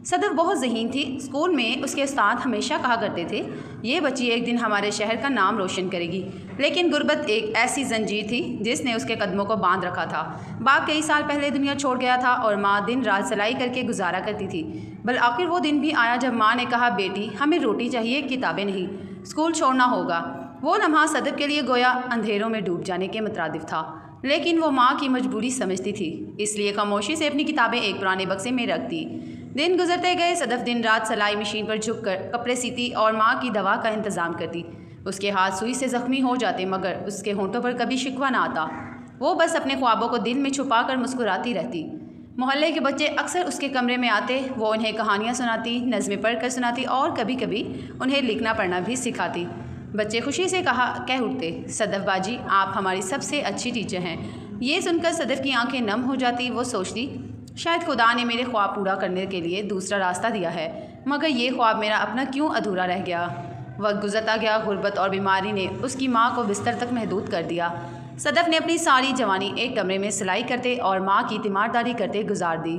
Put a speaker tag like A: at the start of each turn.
A: सदफ बहुत ज़हीन थी। स्कूल में उसके उस्ताद हमेशा कहा करते थे, ये बच्ची एक दिन हमारे शहर का नाम रोशन करेगी। लेकिन गुर्बत एक ऐसी जंजीर थी जिसने उसके कदमों को बांध रखा था। बाप कई साल पहले दुनिया छोड़ गया था और माँ दिन रात सिलाई करके गुजारा करती थी। बल आखिर वो दिन भी आया जब माँ ने कहा, बेटी हमें रोटी चाहिए, किताबें नहीं, स्कूल छोड़ना होगा। वो लम्हा सदफ के लिए गोया अंधेरों में डूब जाने के मुतरादिफ था, लेकिन वो माँ की मजबूरी समझती थी, इसलिए खामोशी से अपनी किताबें एक पुराने बक्से में रख दी। दिन गुजरते गए। सदफ दिन रात सिलाई मशीन पर झुककर कपड़े सीती और माँ की दवा का इंतज़ाम करती। उसके हाथ सुई से ज़ख्मी हो जाते मगर उसके होंठों पर कभी शिकवा ना आता। वो बस अपने ख्वाबों को दिल में छुपा कर मुस्कुराती रहती। मोहल्ले के बच्चे अक्सर उसके कमरे में आते। वो उन्हें कहानियाँ सुनाती, नज़में पढ़ कर सुनाती और कभी कभी उन्हें लिखना पढ़ना भी सिखाती। बच्चे खुशी से कह उठते, सदफ बाजी आप हमारी सबसे अच्छी टीचर हैं। ये सुनकर सदफ की आंखें नम हो जाती। वो सोचती, शायद खुदा ने मेरे ख्वाब पूरा करने के लिए दूसरा रास्ता दिया है, मगर ये ख्वाब मेरा अपना क्यों अधूरा रह गया। वक्त गुजरता गया। गुर्बत और बीमारी ने उसकी माँ को बिस्तर तक महदूद कर दिया। सदफ ने अपनी सारी जवानी एक कमरे में सिलाई करते और माँ की तीमारदारी करते गुजार दी।